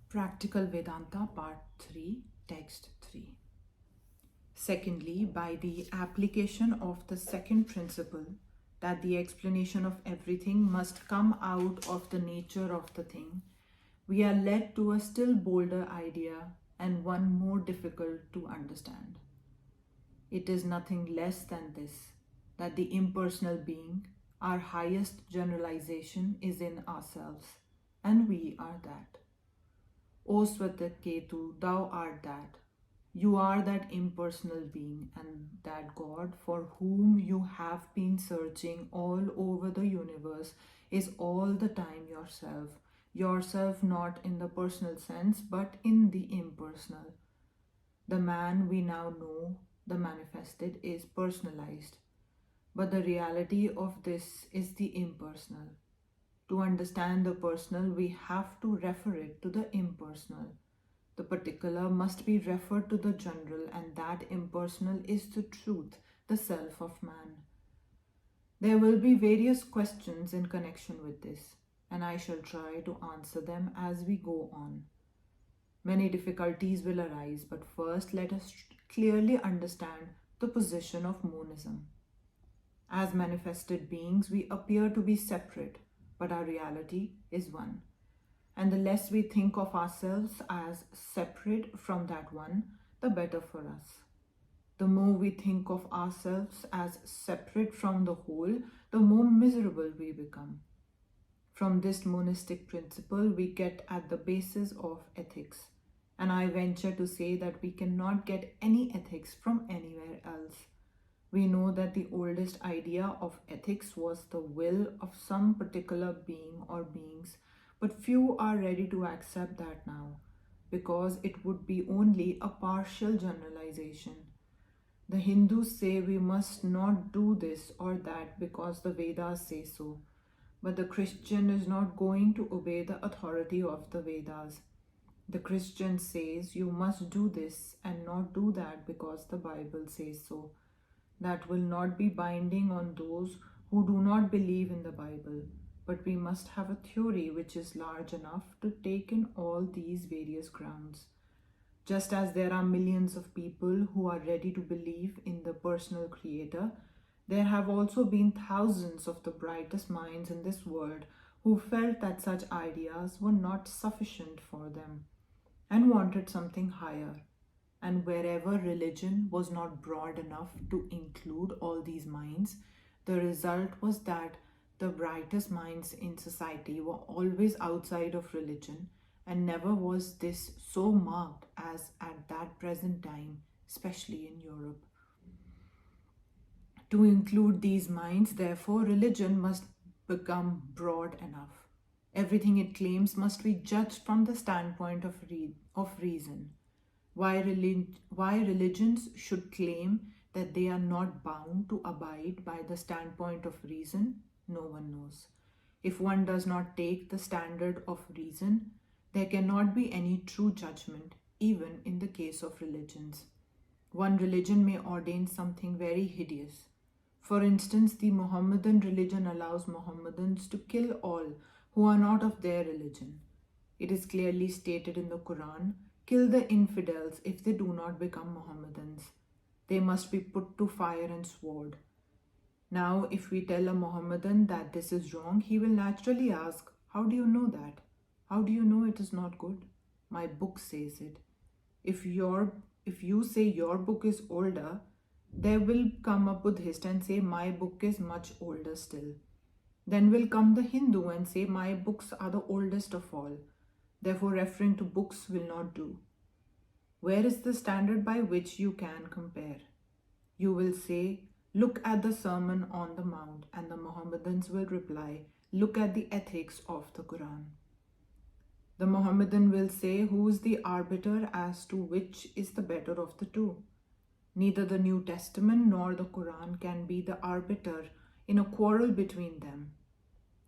Practical Vedanta Part 3, Text 3. Secondly, by the application of the second principle, that the explanation of everything must come out of the nature of the thing, we are led to a still bolder idea and one more difficult to understand. It is nothing less than this, that the impersonal being, our highest generalization, is in ourselves, and we are that. O Swataketu, thou art that. You are that impersonal being and that God for whom you have been searching all over the universe is all the time yourself. Yourself not in the personal sense but in the impersonal. The man we now know, the manifested, is personalized. But the reality of this is the impersonal. To understand the personal, we have to refer it to the impersonal. The particular must be referred to the general, and that impersonal is the truth, the self of man. There will be various questions in connection with this, and I shall try to answer them as we go on. Many difficulties will arise, but first let us clearly understand the position of monism. As manifested beings, we appear to be separate, but our reality is one. And the less we think of ourselves as separate from that one, the better for us. The more we think of ourselves as separate from the whole, the more miserable we become. From this monistic principle, we get at the basis of ethics. And I venture to say that we cannot get any ethics from anywhere else. We know that the oldest idea of ethics was the will of some particular being or beings, but few are ready to accept that now, because it would be only a partial generalization. The Hindus say we must not do this or that because the Vedas say so, but the Christian is not going to obey the authority of the Vedas. The Christian says you must do this and not do that because the Bible says so. That will not be binding on those who do not believe in the Bible. But we must have a theory which is large enough to take in all these various grounds. Just as there are millions of people who are ready to believe in the personal creator, there have also been thousands of the brightest minds in this world who felt that such ideas were not sufficient for them and wanted something higher. And wherever religion was not broad enough to include all these minds, the result was that the brightest minds in society were always outside of religion, and never was this so marked as at that present time, especially in Europe. To include these minds, therefore, religion must become broad enough. Everything it claims must be judged from the standpoint of reason. Why religions should claim that they are not bound to abide by the standpoint of reason, no one knows. If one does not take the standard of reason, there cannot be any true judgment, even in the case of religions. One religion may ordain something very hideous. For instance, the Mohammedan religion allows Mohammedans to kill all who are not of their religion. It is clearly stated in the Quran, kill the infidels if they do not become Mohammedans. They must be put to fire and sword. Now, if we tell a Mohammedan that this is wrong, he will naturally ask, how do you know that? How do you know it is not good? My book says it. If you say your book is older, there will come a Buddhist and say my book is much older still. Then will come the Hindu and say my books are the oldest of all. Therefore, referring to books will not do. Where is the standard by which you can compare? You will say, look at the Sermon on the Mount, and the Mohammedans will reply, look at the ethics of the Quran. The Mohammedan will say, who is the arbiter as to which is the better of the two? Neither the New Testament nor the Quran can be the arbiter in a quarrel between them.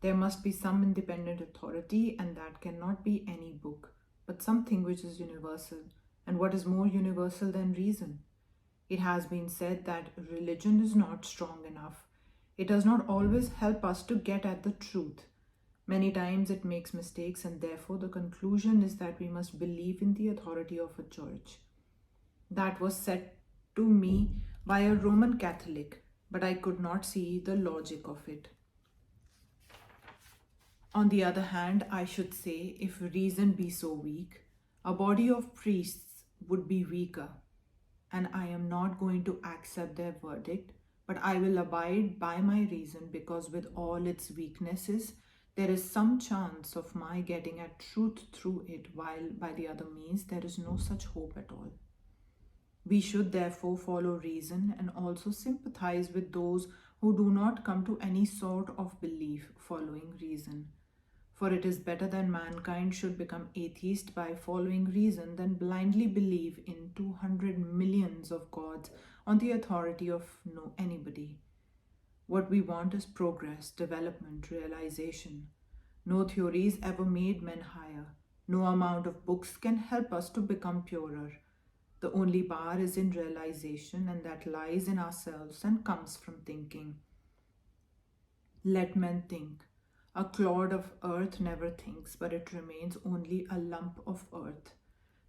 There must be some independent authority, and that cannot be any book, but something which is universal. And what is more universal than reason? It has been said that religion is not strong enough. It does not always help us to get at the truth. Many times it makes mistakes, and therefore the conclusion is that we must believe in the authority of a church. That was said to me by a Roman Catholic, but I could not see the logic of it. On the other hand, I should say, if reason be so weak, a body of priests would be weaker, and I am not going to accept their verdict, but I will abide by my reason, because with all its weaknesses, there is some chance of my getting at truth through it, while by the other means there is no such hope at all. We should therefore follow reason and also sympathize with those who do not come to any sort of belief following reason. For it is better that mankind should become atheist by following reason than blindly believe in 200 millions of gods on the authority of no anybody. What we want is progress, development, realization. No theories ever made men higher. No amount of books can help us to become purer. The only power is in realization, and that lies in ourselves and comes from thinking. Let men think. A clod of earth never thinks, but it remains only a lump of earth.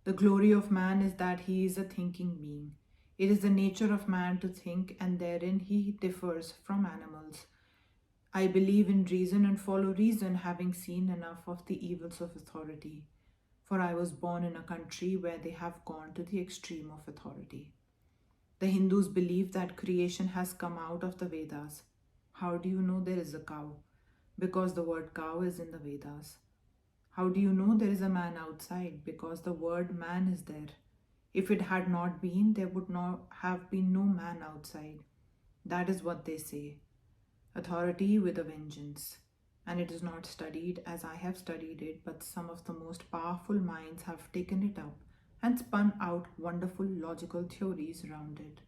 The glory of man is that he is a thinking being. It is the nature of man to think, and therein he differs from animals. I believe in reason and follow reason, having seen enough of the evils of authority. For I was born in a country where they have gone to the extreme of authority. The Hindus believe that creation has come out of the Vedas. How do you know there is a cow? Because the word cow is in the Vedas. How do you know there is a man outside? Because the word man is there. If it had not been, there would not have been no man outside. That is what they say. Authority with a vengeance. And it is not studied as I have studied it, but some of the most powerful minds have taken it up and spun out wonderful logical theories around it.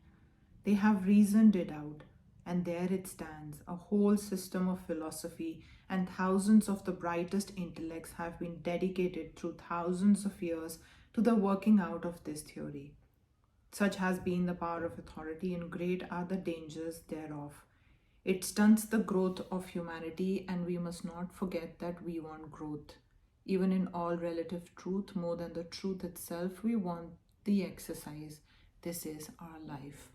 They have reasoned it out, and there it stands, a whole system of philosophy, and thousands of the brightest intellects have been dedicated through thousands of years to the working out of this theory. Such has been the power of authority, and great are the dangers thereof. It stunts the growth of humanity, and we must not forget that we want growth. Even in all relative truth, more than the truth itself, we want the exercise. This is our life.